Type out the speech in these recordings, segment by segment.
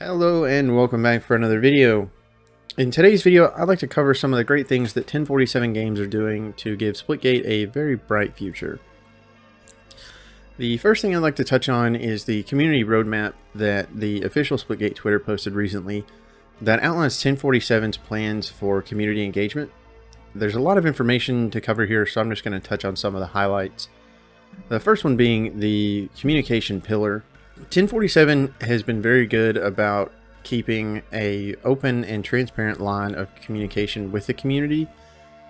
Hello and welcome back for another video. In today's video, I'd like to cover some of the great things that 1047 Games are doing to give Splitgate a very bright future. The first thing I'd like to touch on is the community roadmap that the official Splitgate Twitter posted recently that outlines 1047's plans for community engagement. There's a lot of information to cover here, so I'm just going to touch on some of the highlights. The first one being the communication pillar. 1047 has been very good about keeping an open and transparent line of communication with the community,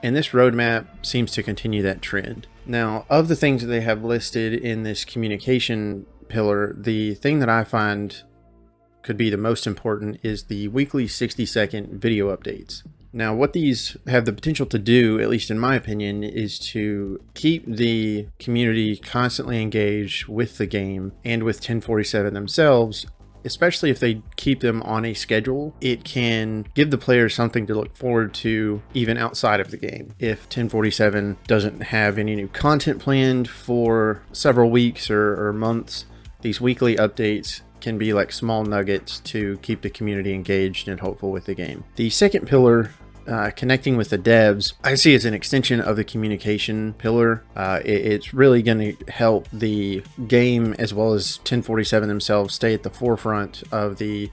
and this roadmap seems to continue that trend. Now, of the things that they have listed in this communication pillar, the thing that I find could be the most important is the weekly 60-second video updates. Now, what these have the potential to do, at least in my opinion, is to keep the community constantly engaged with the game and with 1047 themselves, especially if they keep them on a schedule. It can give the players something to look forward to even outside of the game. If 1047 doesn't have any new content planned for several weeks or months, these weekly updates can be like small nuggets to keep the community engaged and hopeful with the game. The second pillar, connecting with the devs, I see as an extension of the communication pillar. It's really going to help the game as well as 1047 themselves stay at the forefront of the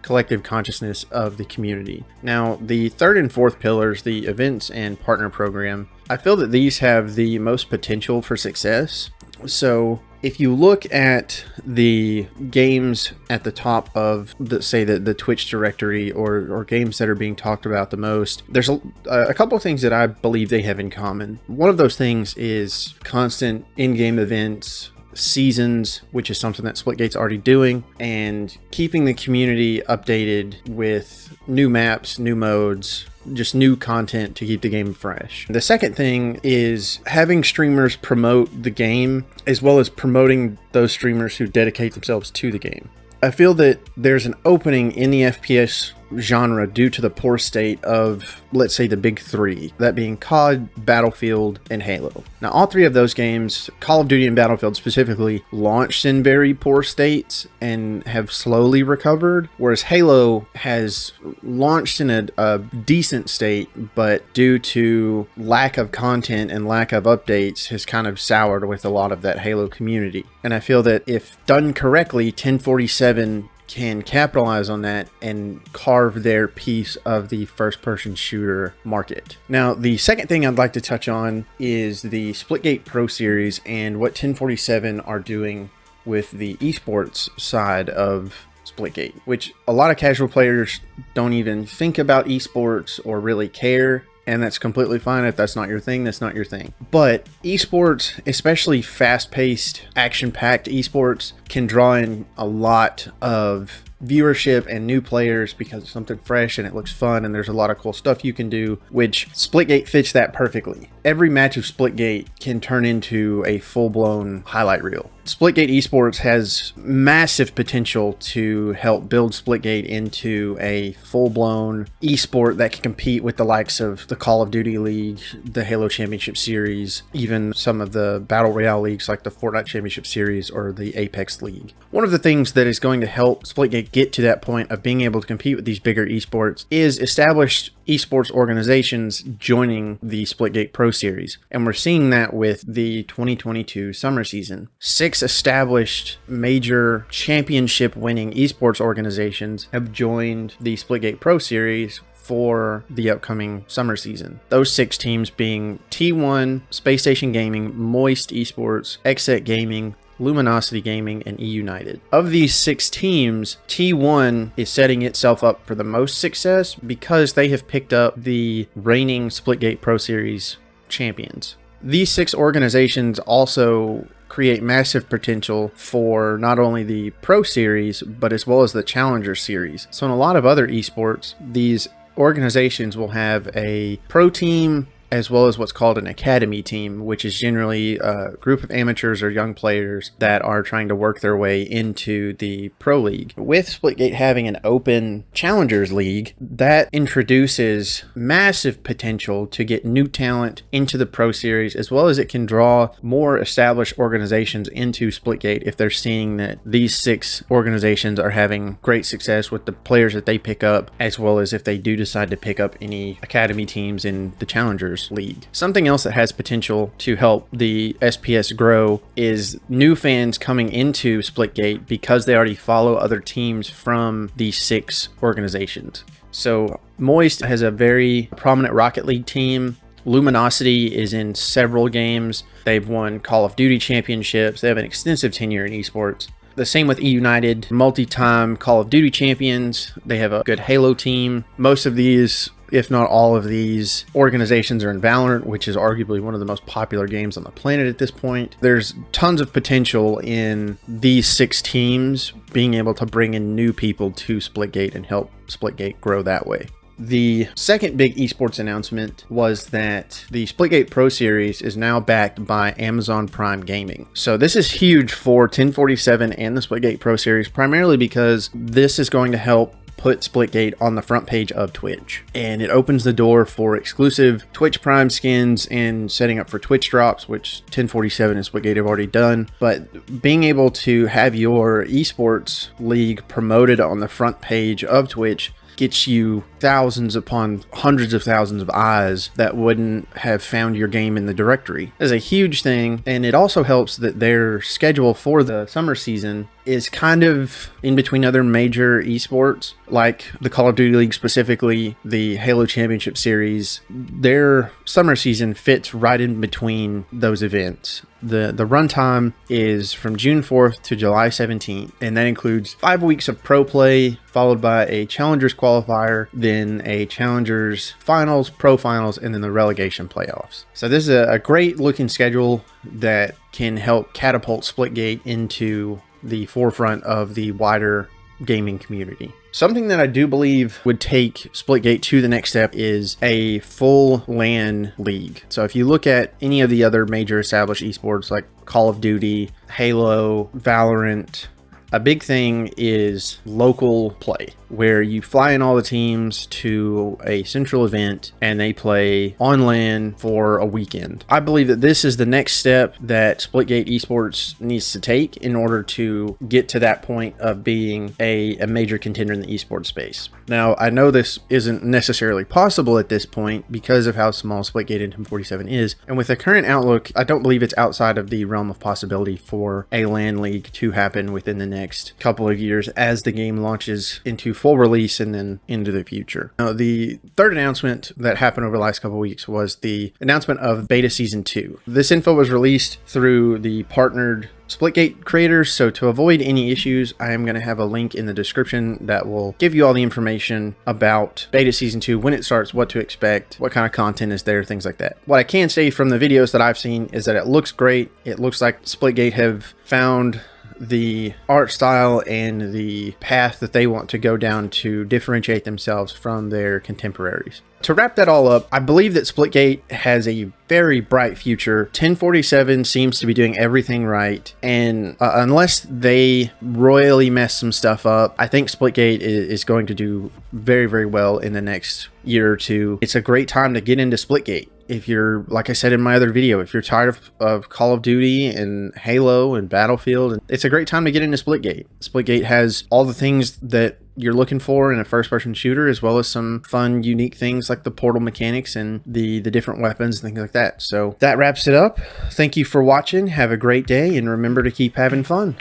collective consciousness of the community. Now, the third and fourth pillars, the events and partner program, I feel that these have the most potential for success. So if you look at the games at the top of the Twitch directory or games that are being talked about the most, there's a couple of things that I believe they have in common. One of those things is constant in-game events, seasons, which is something that Splitgate's already doing, and keeping the community updated with new maps, new modes, just new content to keep the game fresh. The second thing is having streamers promote the game as well as promoting those streamers who dedicate themselves to the game. I feel that there's an opening in the FPS genre due to the poor state of, let's say, the big three, that being COD, Battlefield, and Halo. Now, all three of those games, Call of Duty and Battlefield specifically, launched in very poor states and have slowly recovered, whereas Halo has launched in a decent state, but due to lack of content and lack of updates has kind of soured with a lot of that Halo community. And I feel that if done correctly, 1047 can capitalize on that and carve their piece of the first-person shooter market. Now, the second thing I'd like to touch on is the Splitgate Pro Series and what 1047 are doing with the esports side of Splitgate, which a lot of casual players don't even think about esports or really care. And that's completely fine. If that's not your thing, that's not your thing. But esports, especially fast-paced, action-packed esports, can draw in a lot of viewership and new players because it's something fresh and it looks fun and there's a lot of cool stuff you can do, which Splitgate fits that perfectly. Every match of Splitgate can turn into a full-blown highlight reel. Splitgate Esports has massive potential to help build Splitgate into a full-blown esport that can compete with the likes of the Call of Duty League, the Halo Championship Series, even some of the Battle Royale leagues like the Fortnite Championship Series or the Apex League. One of the things that is going to help Splitgate get to that point of being able to compete with these bigger esports is established esports organizations joining the Splitgate Pro Series. And we're seeing that with the 2022 summer season. 6 established major championship winning esports organizations have joined the Splitgate Pro Series for the upcoming summer season. Those 6 teams being T1, Space Station Gaming, Moist Esports, Xset Gaming, Luminosity Gaming, and eUnited. Of these 6 teams, T1 is setting itself up for the most success because they have picked up the reigning Splitgate Pro Series champions. These 6 organizations also create massive potential for not only the Pro Series, but as well as the Challenger Series. So in a lot of other esports, these organizations will have a pro team as well as what's called an academy team, which is generally a group of amateurs or young players that are trying to work their way into the pro league. With Splitgate having an open challengers league, that introduces massive potential to get new talent into the pro series, as well as it can draw more established organizations into Splitgate if they're seeing that these 6 organizations are having great success with the players that they pick up, as well as if they do decide to pick up any academy teams in the challengers league. Something else that has potential to help the SPS grow is new fans coming into Splitgate because they already follow other teams from these 6 organizations. So Moist has a very prominent Rocket League team. Luminosity is in several games. They've won Call of Duty championships. They have an extensive tenure in esports. The same with eUnited, multi-time Call of Duty champions. They have a good Halo team. Most of these, if not all of these, organizations are in Valorant, which is arguably one of the most popular games on the planet at this point. There's tons of potential in these 6 teams being able to bring in new people to Splitgate and help Splitgate grow that way. The second big esports announcement was that the Splitgate Pro Series is now backed by Amazon Prime Gaming. So this is huge for 1047 and the Splitgate Pro Series, primarily because this is going to help put Splitgate on the front page of Twitch. And it opens the door for exclusive Twitch Prime skins and setting up for Twitch drops, which 1047 and Splitgate have already done. But being able to have your esports league promoted on the front page of Twitch gets you thousands upon hundreds of thousands of eyes that wouldn't have found your game in the directory. It's a huge thing, and it also helps that their schedule for the summer season is kind of in between other major esports, like the Call of Duty League, specifically the Halo Championship Series. Their summer season fits right in between those events. The runtime is from June 4th to July 17th, and that includes 5 weeks of pro play, followed by a Challengers qualifier, then a Challengers finals, pro finals, and then the relegation playoffs. So this is a great looking schedule that can help catapult Splitgate into the forefront of the wider gaming community. Something that I do believe would take Splitgate to the next step is a full LAN league. So if you look at any of the other major established esports like Call of Duty, Halo, Valorant, a big thing is local play, where you fly in all the teams to a central event and they play on LAN for a weekend. I believe that this is the next step that Splitgate Esports needs to take in order to get to that point of being a major contender in the esports space. Now, I know this isn't necessarily possible at this point because of how small Splitgate and 1047 is, and with the current outlook, I don't believe it's outside of the realm of possibility for a LAN league to happen within the next couple of years as the game launches into full release and then into the future. Now, the third announcement that happened over the last couple of weeks was the announcement of Beta Season 2. This info was released through the partnered Splitgate creators, so to avoid any issues, I am going to have a link in the description that will give you all the information about Beta Season 2, when it starts, what to expect, what kind of content is there, things like that. What I can say from the videos that I've seen is that it looks great. It looks like Splitgate have found the art style and the path that they want to go down to differentiate themselves from their contemporaries. To wrap that all up, I believe that Splitgate has a very bright future. 1047 seems to be doing everything right, and unless they royally mess some stuff up, I think Splitgate is going to do very, very well in the next year or two. It's a great time to get into Splitgate. If you're, like I said in my other video, if you're tired of Call of Duty and Halo and Battlefield, it's a great time to get into Splitgate. Splitgate has all the things that you're looking for in a first-person shooter, as well as some fun, unique things like the portal mechanics and the different weapons and things like that. So that wraps it up. Thank you for watching. Have a great day, and remember to keep having fun.